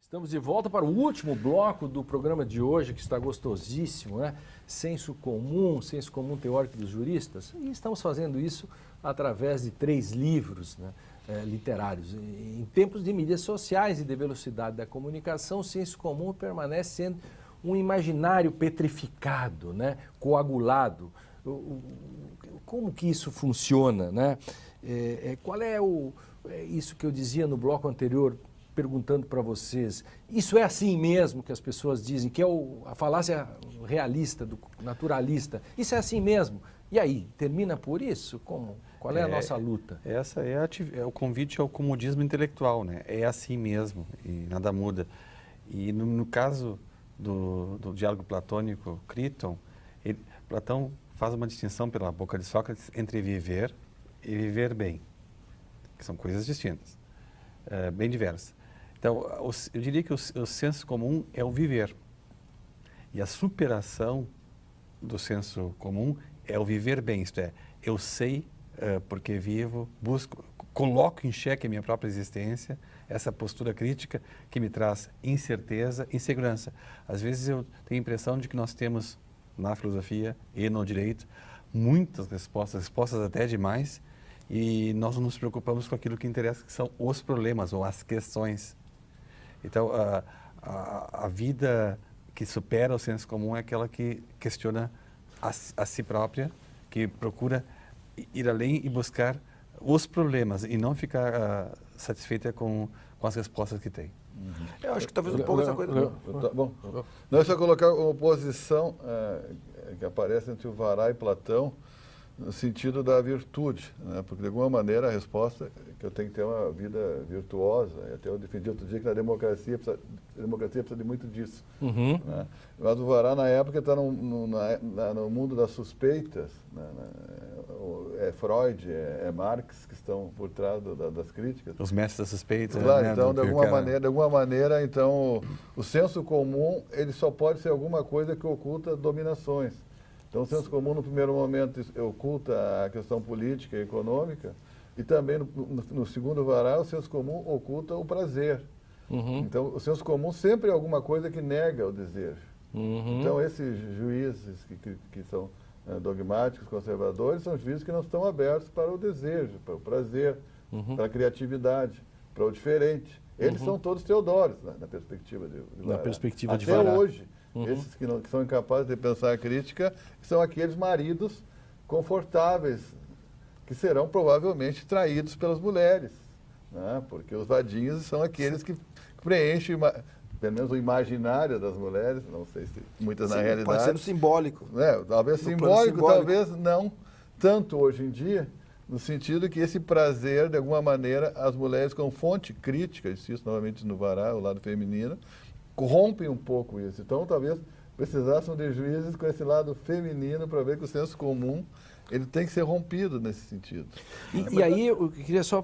Estamos de volta para o último bloco do programa de hoje, que está gostosíssimo, né? Senso comum teórico dos juristas. E estamos fazendo isso através de 3 livros, né, literários. Em tempos de mídias sociais e de velocidade da comunicação, o senso comum permanece sendo um imaginário petrificado, né, coagulado. Como que isso funciona, né? Qual é isso que eu dizia no bloco anterior, perguntando para vocês, isso é assim mesmo que as pessoas dizem, que é a falácia realista, naturalista, isso é assim mesmo? E aí, termina por isso? Qual é a nossa luta? Essa é o convite ao comodismo intelectual, né? É assim mesmo e nada muda. E no caso do diálogo platônico Críton, Platão faz uma distinção pela boca de Sócrates entre viver e viver bem, que são coisas distintas, bem diversas. Então, eu diria que o senso comum é o viver. E a superação do senso comum é o viver bem, isto é, eu sei porque vivo, coloco em xeque a minha própria existência, essa postura crítica que me traz incerteza, insegurança. Às vezes eu tenho a impressão de que nós temos, na filosofia e no direito, muitas respostas até demais, e nós não nos preocupamos com aquilo que interessa, que são os problemas ou as questões. Então, a vida que supera o senso comum é aquela que questiona a si própria, que procura ir além e buscar os problemas e não ficar satisfeita com as respostas que tem. Eu acho que talvez um pouco essa coisa... Tá bom. Não, é só colocar uma oposição que aparece entre o Vará e Platão, no sentido da virtude, né? Porque de alguma maneira a resposta é que eu tenho que ter uma vida virtuosa, e até eu defendi outro dia que a democracia precisa de muito disso. Né? Mas o Vará na época está no mundo das suspeitas, né? É Freud, é Marx que estão por trás das críticas. Os mestres da suspeita. Claro, né? Então de alguma maneira então o senso comum ele só pode ser alguma coisa que oculta dominações. Então, o senso comum, no primeiro momento, oculta a questão política e econômica, e também, no segundo Vará, o senso comum oculta o prazer. Então, o senso comum sempre é alguma coisa que nega o desejo. Então, esses juízes que são dogmáticos, conservadores, são juízes que não estão abertos para o desejo, para o prazer, para a criatividade, para o diferente. Eles são todos Teodórios, na perspectiva de Vará. Na perspectiva de Vará. Vará. Até hoje. Esses que são incapazes de pensar a crítica são aqueles maridos confortáveis que serão provavelmente traídos pelas mulheres, né? Porque os vadinhos são aqueles que preenchem, pelo menos o imaginário das mulheres, não sei se muitas na realidade. Pode ser simbólico. Talvez simbólico, talvez não tanto hoje em dia, no sentido que esse prazer, de alguma maneira, as mulheres com fonte crítica, insisto novamente no Vará, o lado feminino, corrompem um pouco isso. Então, talvez precisassem de juízes com esse lado feminino para ver que o senso comum ele tem que ser rompido nesse sentido. E aí eu queria só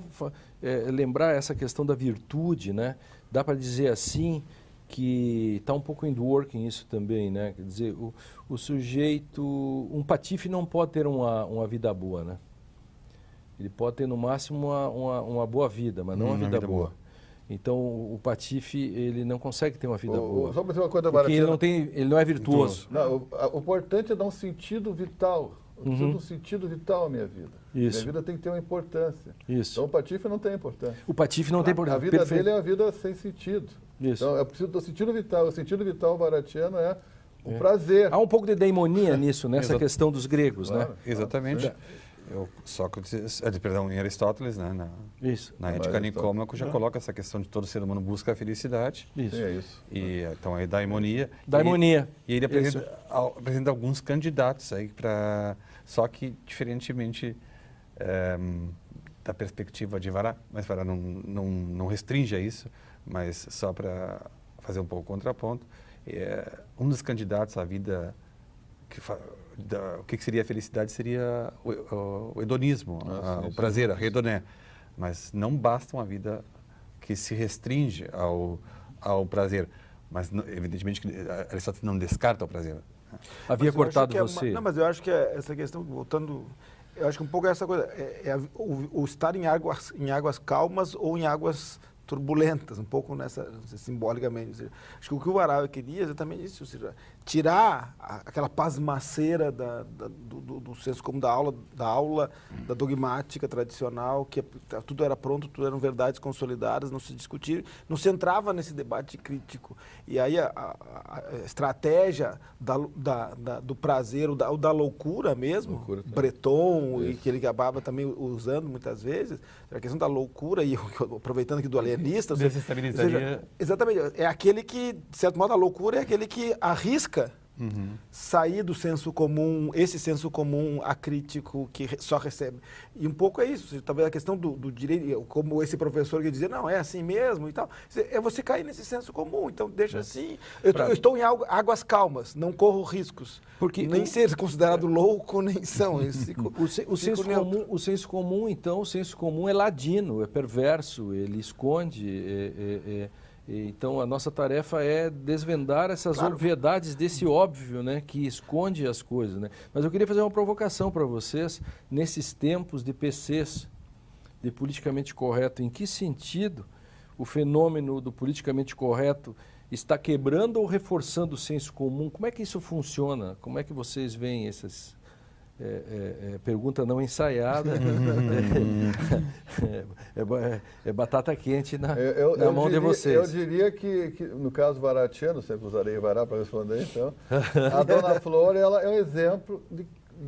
lembrar essa questão da virtude, né? Dá para dizer assim que está um pouco in working isso também, né? Quer dizer, o sujeito, um patife não pode ter uma vida boa, né? Ele pode ter no máximo uma boa vida, mas não uma vida boa. Então, o patife, ele não consegue ter uma vida boa. Só para dizer uma coisa, porque ele não é virtuoso. Não, o importante é dar um sentido vital. Um sentido vital à minha vida. Isso. Minha vida tem que ter uma importância. Isso. Então, o patife não tem importância. O patife não tem importância. A vida dele é uma vida sem sentido. Isso. Então, eu preciso do sentido vital. O sentido vital varatiano é o prazer. Há um pouco de daimonia nisso, nessa questão dos gregos, claro, né? Exatamente. Sócrates, em Aristóteles, né, na Ética Nicômaco, já coloca essa questão de todo ser humano busca a felicidade. Isso. Sim, é isso. E, então, é daimonia. Daimonia. E ele apresenta alguns candidatos aí para... Só que, diferentemente da perspectiva de Vará, mas Vará não restringe a isso, mas só para fazer um pouco o contraponto, um dos candidatos à vida... o que seria a felicidade seria o hedonismo, o prazer, a redoné. Mas não basta uma vida que se restringe ao prazer. Mas, evidentemente, que Aristóteles não descarta o prazer. Havia cortado você. Não, mas eu acho que essa questão, voltando... Eu acho que um pouco é essa coisa, o estar em águas calmas ou em águas turbulentas, um pouco nessa, simbolicamente. Ou seja, acho que o que o Araujo queria é exatamente isso, ou seja, tirar aquela pasmaceira do senso comum da aula da dogmática tradicional, que tudo era pronto, tudo eram verdades consolidadas, não se discutia, não se entrava nesse debate crítico. E aí a estratégia do prazer, ou da loucura mesmo, Breton, e que ele acabava também usando muitas vezes, a questão da loucura, e aproveitando aqui do alienista... Desestabilizaria... Exatamente, é aquele que, de certo modo, a loucura é aquele que arrisca sair do senso comum, esse senso comum acrítico que só recebe. E um pouco é isso, talvez a questão do direito, como esse professor que dizia, não, é assim mesmo e tal, é você cair nesse senso comum, então deixa assim, eu estou em águas calmas, não corro riscos, porque nem ser considerado louco, nem são. O senso comum, então, o senso comum é ladino, é perverso, ele esconde, então, a nossa tarefa é desvendar essas obviedades desse óbvio, né, que esconde as coisas. Né? Mas eu queria fazer uma provocação para vocês, nesses tempos de PCs, de politicamente correto, em que sentido o fenômeno do politicamente correto está quebrando ou reforçando o senso comum? Como é que isso funciona? Como é que vocês veem essas... pergunta não ensaiada, é batata quente na mão de vocês. Eu diria que, no caso varatiano, sempre usarei vará para responder, então, a Dona Flor ela é um exemplo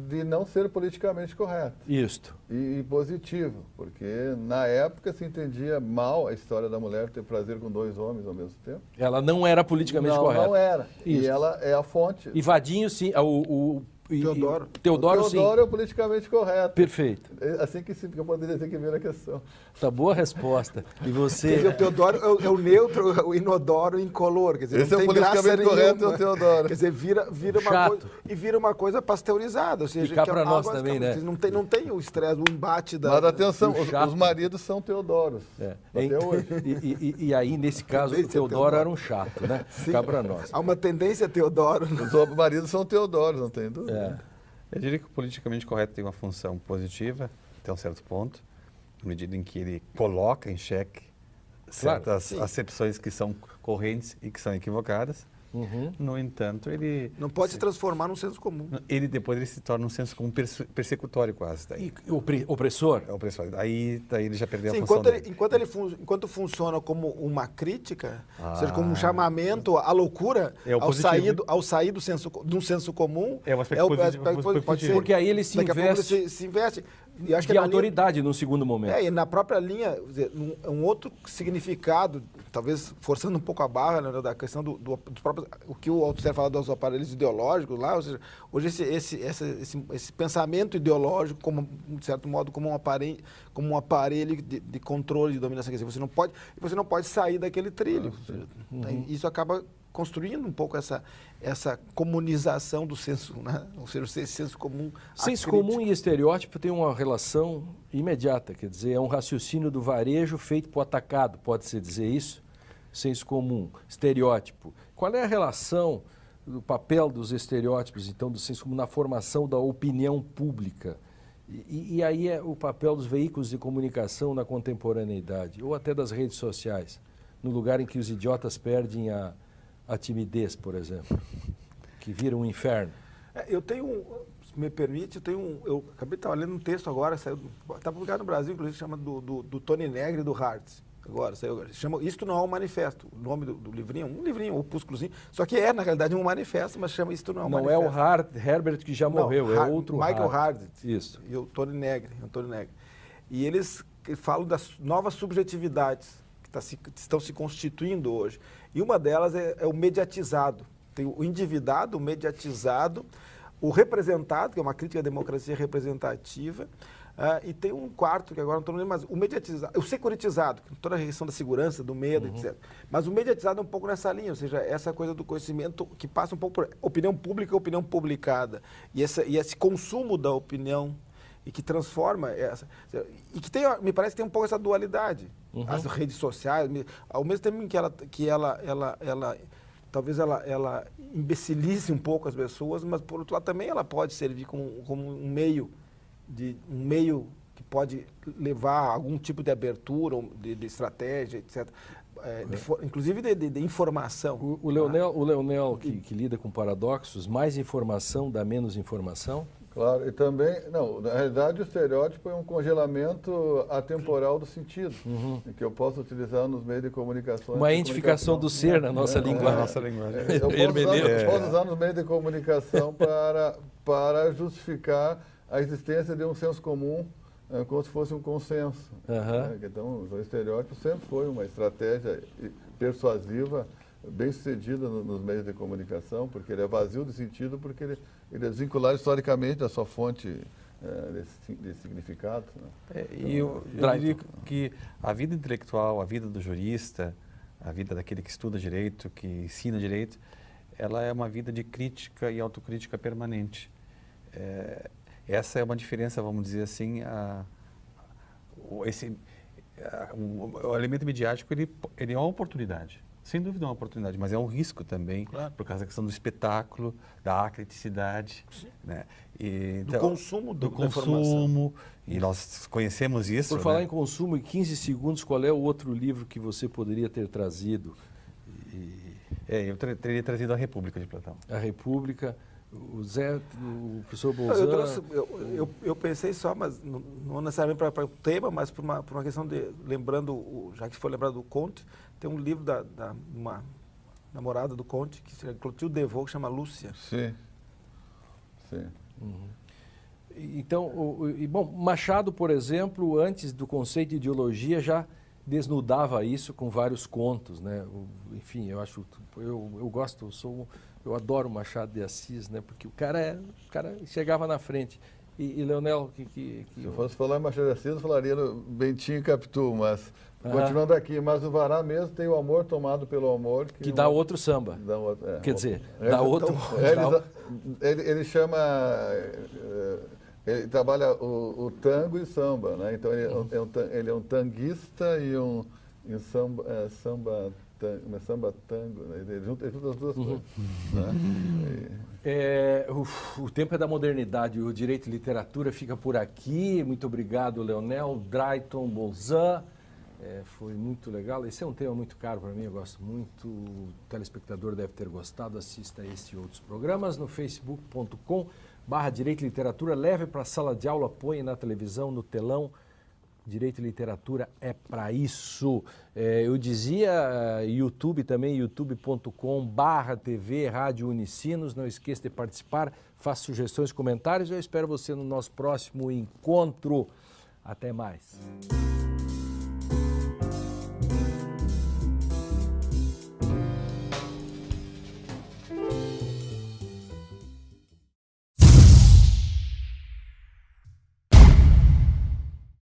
de não ser politicamente correto. Isto. E positivo, porque na época se entendia mal a história da mulher ter prazer com 2 homens ao mesmo tempo. Ela não era politicamente correta. Não era. Isso. E ela é a fonte. E Vadinho, sim, Teodoro, Teodoro, sim. é o politicamente correto. Perfeito. É assim que eu poderia dizer que vira a questão. Tá boa a resposta. E você... Quer dizer, o Teodoro é o neutro, o inodoro incolor. Quer dizer, esse não é o tem politicamente correto, é o Teodoro. Quer dizer, vira uma coisa, e vira uma coisa pasteurizada. Ou seja, e cá para nós também, né? Não tem o estresse, o embate da... Mas atenção, os maridos são Teodoros. Até hoje. E aí, nesse caso, o Teodoro era um chato, né? Cá para nós. Há uma tendência Teodoro. Os maridos são Teodoros, não tem dúvida. Eu diria que o politicamente correto tem uma função positiva, até um certo ponto, na medida em que ele coloca em xeque certas acepções que são correntes e que são equivocadas. No entanto, ele... Não pode se transformar num senso comum. Depois ele se torna um senso comum persecutório quase. Daí. E opressor? É opressor. Daí ele já perdeu a Sim, função dele. Enquanto funciona como uma crítica, ou seja, como um chamamento à loucura, ao sair do senso comum, é um aspecto positivo. Pode ser. Porque aí ele se investe. E acho que de autoridade num segundo momento. E na própria linha, um outro significado, talvez forçando um pouco a barra, né, da questão dos próprios, o que o Althusser fala dos aparelhos ideológicos lá, ou seja, hoje esse pensamento ideológico, de certo modo, como um aparelho de controle, de dominação, quer dizer, você não pode sair daquele trilho. Isso acaba construindo um pouco essa comunização do senso, né? Ou seja, esse senso comum. Senso comum e estereótipo tem uma relação imediata, quer dizer, é um raciocínio do varejo feito para o atacado, pode-se dizer isso? Senso comum, estereótipo. Qual é a relação do papel dos estereótipos, então, do senso comum na formação da opinião pública? E aí é o papel dos veículos de comunicação na contemporaneidade, ou até das redes sociais, no lugar em que os idiotas perdem a timidez, por exemplo, que vira um inferno. Eu tenho, se me permite, eu acabei de estar lendo um texto agora, está publicado no Brasil, inclusive, chama do Tony Negri e do Hartz. Chama Isto Não é um Manifesto, o nome do livrinho, um livrinho, um opúsculozinho, só que na realidade, um manifesto, mas chama Isto Não é um Manifesto. Não é o Herbert que já morreu, é outro Michael Hartz. Isso. E o Tony Negri. E eles falam das novas subjetividades que estão se constituindo hoje. E uma delas é o mediatizado. Tem o endividado, o mediatizado, o representado, que é uma crítica à democracia representativa, e tem um quarto, que agora não estou lembrando, mas o mediatizado, o securitizado, toda a questão da segurança, do medo, etc. Mas o mediatizado é um pouco nessa linha, ou seja, essa coisa do conhecimento que passa um pouco por opinião pública e opinião publicada. E esse consumo da opinião e que transforma e que me parece que tem um pouco essa dualidade. As redes sociais, ao mesmo tempo em que ela talvez ela imbecilize um pouco as pessoas, mas por outro lado também ela pode servir como um meio que pode levar a algum tipo de abertura, de estratégia, etc. Inclusive de informação. O Leonel que lida com paradoxos, mais informação dá menos informação? Claro, e também, não, na realidade o estereótipo é um congelamento atemporal do sentido, que eu posso utilizar nos meios de comunicação. Uma identificação do ser na nossa linguagem. Na nossa linguagem. Eu posso usar nos meios de comunicação para justificar a existência de um senso comum, como se fosse um consenso. Então, o estereótipo sempre foi uma estratégia persuasiva, bem sucedida nos meios de comunicação, porque ele é vazio de sentido, porque ele é desvinculado historicamente da sua fonte de significado. E eu diria que a vida intelectual, a vida do jurista, a vida daquele que estuda direito, que ensina direito, ela é uma vida de crítica e autocrítica permanente. Essa é uma diferença, vamos dizer assim, o elemento midiático ele é uma oportunidade. Sem dúvida é uma oportunidade, mas é um risco também, claro, por causa da questão do espetáculo, da acriticidade, né? Do consumo da informação. E nós conhecemos isso. Por falar em consumo, em 15 segundos, qual é o outro livro que você poderia ter trazido? Eu teria trazido A República de Platão. A República, o professor Bolzan... Eu pensei só, mas não necessariamente para o tema, mas por uma questão de, lembrando, já que foi lembrado do Conte, tem um livro da uma namorada do Conte, que se chama Clotilde Devaux, que chama Lúcia. Sim. Então, bom, Machado, por exemplo, antes do conceito de ideologia, já desnudava isso com vários contos, né? Enfim, eu gosto, eu adoro Machado de Assis, né? Porque o cara chegava na frente. E Leonel, Se eu fosse falar em Machado de Assis, eu falaria do Bentinho e Capitu, mas continuando aqui, mas o Vará mesmo tem o amor tomado pelo amor. Que dá outro samba. Quer dizer, dá outro... Ele chama... Ele trabalha o tango e o samba, né? Então ele é um tanguista e um samba tango, né? Ele junta as duas coisas. Né? O tempo é da modernidade, o Direito e Literatura fica por aqui. Muito obrigado, Leonel, Drayton, Bolzan. Foi muito legal. Esse é um tema muito caro para mim, eu gosto muito. O telespectador deve ter gostado. Assista a esse e outros programas no facebook.com/Direito e Literatura. Leve para a sala de aula, põe na televisão, no telão. Direito e Literatura é para isso. Eu dizia YouTube também, youtube.com/TV Rádio Unicinos. Não esqueça de participar, faça sugestões, comentários. Eu espero você no nosso próximo encontro. Até mais.